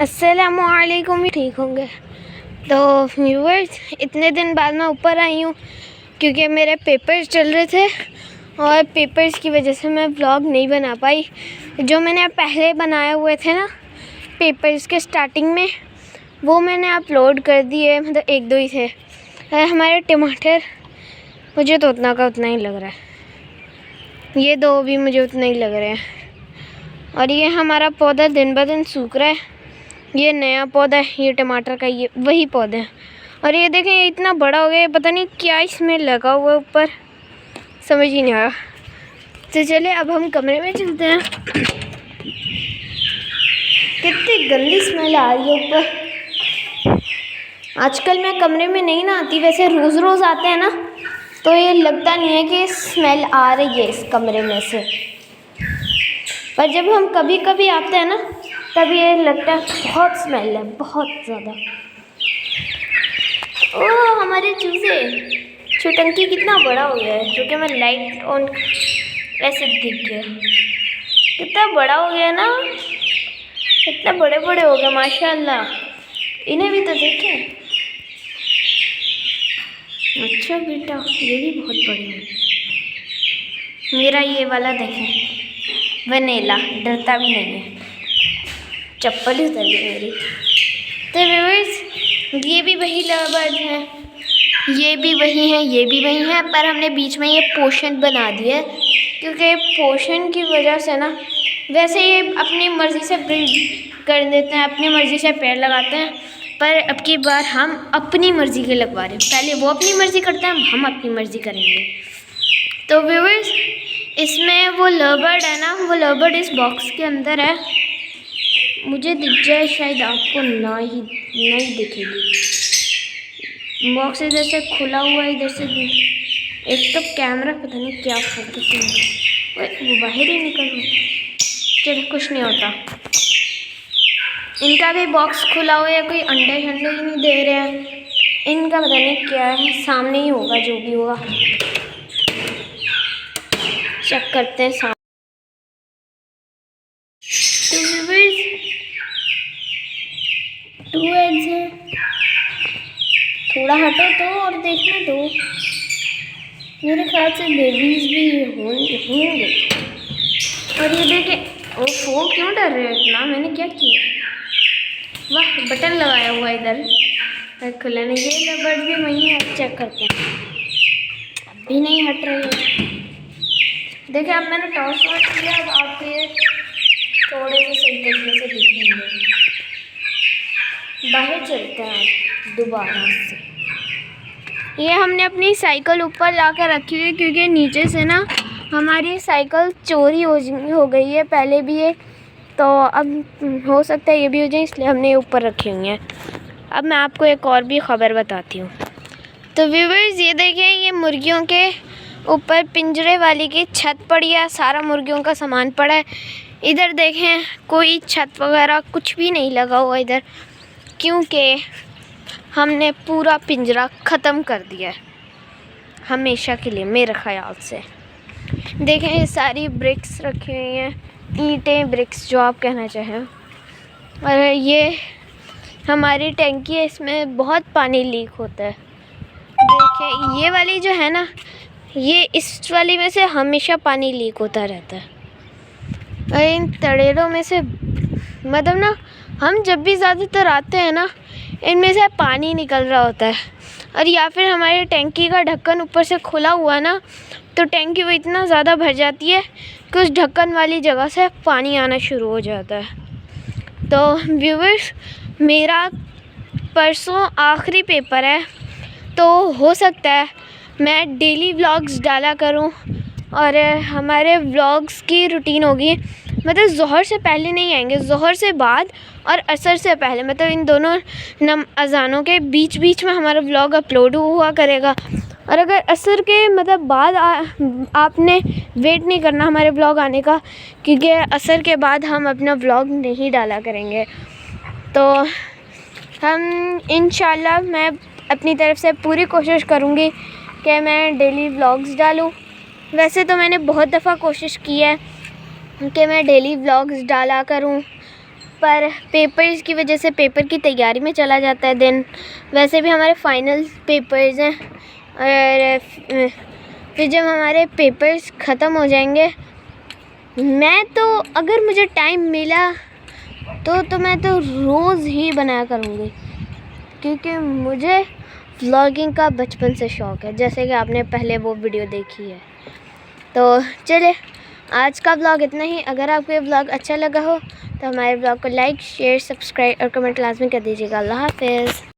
अस्सलामुअलैकुम। ठीक होंगे। तो व्यूअर्स, इतने दिन बाद मैं ऊपर आई हूँ क्योंकि मेरे पेपर्स चल रहे थे और पेपर्स की वजह से मैं व्लॉग नहीं बना पाई। जो मैंने पहले बनाए हुए थे ना पेपर्स के स्टार्टिंग में, वो मैंने अपलोड कर दिए, मतलब एक दो ही थे। हमारे टमाटर मुझे तो उतना का उतना ही लग रहा है, ये दो भी मुझे उतना ही लग रहे हैं। और ये हमारा पौधा दिन ब दिन सूख रहा है। ये नया पौधा है, ये टमाटर का, ये वही पौधा है। और ये देखें, ये इतना बड़ा हो गया, पता नहीं क्या इसमें लगा हुआ है ऊपर, समझ ही नहीं आया। तो चले अब हम कमरे में चलते हैं। कितनी गंदी स्मेल आ रही है ऊपर। आजकल मैं कमरे में नहीं ना आती, वैसे रोज़ रोज़ आते हैं ना तो ये लगता नहीं है कि स्मेल आ रही है इस कमरे में से, पर जब हम कभी कभी आते हैं ना तब ये लगता है बहुत स्मेल है, बहुत ज़्यादा। ओह हमारे चूजे, छुटंकी कितना बड़ा हो गया है, जो कि मैं लाइट ऑन ऐसे दिख गया। कितना बड़ा हो गया ना, इतने बड़े बड़े हो गए माशाल्लाह। इन्हें भी तो देखें। अच्छा बेटा, ये भी बहुत बड़े हैं। मेरा ये वाला देखें, वनीला, डरता भी नहीं है। चप्पल ही उतर गई मेरी। तो व्यूअर्स, ये भी वही लवबर्ड है, ये भी वही है, ये भी वही है, पर हमने बीच में ये पोर्शन बना दिया है क्योंकि पोर्शन की वजह से ना, वैसे ये अपनी मर्ज़ी से ब्रीड कर देते हैं, अपनी मर्ज़ी से पेड़ लगाते हैं, पर अब की बार हम अपनी मर्ज़ी के लगवा रहे हैं। पहले वो अपनी मर्ज़ी करते हैं, हम अपनी मर्ज़ी करेंगे। तो व्यूअर्स, इसमें वो लवबर्ड है ना, वो लवबर्ड इस बॉक्स के अंदर है। मुझे दिख जाए शायद, आपको नहीं दिखेगी। बॉक्स इधर से खुला हुआ है, इधर से एक तो कैमरा पता नहीं क्या फोकस है, वो बाहर ही निकल गया। चलो कुछ नहीं होता। इनका भी बॉक्स खुला हुआ है, कोई अंडे शंडे ही नहीं दे रहे हैं। इनका पता नहीं क्या है, सामने ही होगा जो भी होगा, चेक करते हैं सामने। टू एग्स हैं, थोड़ा हटो तो और देखने दो। मेरे ख्याल से बेबीज भी होंगे। और ये देखे, ओफो क्यों डर रहे हो इतना, मैंने क्या किया। वाह, बटन लगाया हुआ इधर खुला नहीं। ये लवबर्ड भी वही है, चेक करते हैं। अभी नहीं हट रही है। देखिए अब मैंने टॉर्च ऑन किया, अब आपको ये थोड़े से सही तरीके से दिखेंगे। बाहर चलते हैं आप दोबारा से। ये हमने अपनी साइकिल ऊपर ला कर रखी हुई है क्योंकि नीचे से ना हमारी साइकिल चोरी हो गई है पहले भी ये, तो अब हो सकता है ये भी हो जाए, इसलिए हमने ये ऊपर रखी हुई है। अब मैं आपको एक और भी ख़बर बताती हूँ। तो व्यूअर्स, ये देखें, ये मुर्गियों के ऊपर पिंजरे वाली की छत पड़ी है, सारा मुर्गियों का सामान पड़ा है। इधर देखें, कोई छत वगैरह कुछ भी नहीं लगा हुआ इधर, क्योंकि हमने पूरा पिंजरा ख़त्म कर दिया है हमेशा के लिए, मेरे ख़याल से। देखें, ये सारी ब्रिक्स रखी हुई हैं, ईंटें, ब्रिक्स जो आप कहना चाहें। और ये हमारी टैंकी है, इसमें बहुत पानी लीक होता है। देखें, ये वाली जो है ना, ये इस वाली में से हमेशा पानी लीक होता रहता है। और इन तड़ेरों में से, मतलब ना, हम जब भी ज़्यादातर आते हैं ना, इनमें से पानी निकल रहा होता है। और या फिर हमारी टैंकी का ढक्कन ऊपर से खुला हुआ ना, तो टैंकी वो इतना ज़्यादा भर जाती है कि उस ढक्कन वाली जगह से पानी आना शुरू हो जाता है। तो व्यूअर्स, मेरा परसों आखिरी पेपर है, तो हो सकता है मैं डेली व्लॉग्स डाला करूं। और हमारे व्लॉग्स की रूटीन होगी, मतलब ज़ोहर से पहले नहीं आएंगे, ज़ोहर से बाद और असर से पहले, मतलब इन दोनों अज़ानों के बीच बीच में हमारा व्लॉग अपलोड हुआ करेगा। और अगर असर के मतलब बाद आपने वेट नहीं करना हमारे व्लॉग आने का, क्योंकि असर के बाद हम अपना व्लॉग नहीं डाला करेंगे। तो हम इंशाल्लाह, मैं अपनी तरफ से पूरी कोशिश करूँगी कि मैं डेली व्लॉग्स डालूँ। वैसे तो मैंने बहुत दफ़ा कोशिश की है कि मैं डेली व्लॉग्स डाला करूं, पर पेपर्स की वजह से पेपर की तैयारी में चला जाता है दिन। वैसे भी हमारे फाइनल पेपर्स हैं और फिर जब हमारे पेपर्स ख़त्म हो जाएंगे, मैं तो अगर मुझे टाइम मिला तो मैं तो रोज़ ही बनाया करूँगी, क्योंकि मुझे व्लॉगिंग का बचपन से शौक़ है, जैसे कि आपने पहले वो वीडियो देखी है। तो चले, आज का व्लॉग इतना ही। अगर आपको ये व्लॉग अच्छा लगा हो तो हमारे व्लॉग को लाइक, शेयर, सब्सक्राइब और कमेंट लाजमी कर दीजिएगा। अल्लाह हाफ़िज़।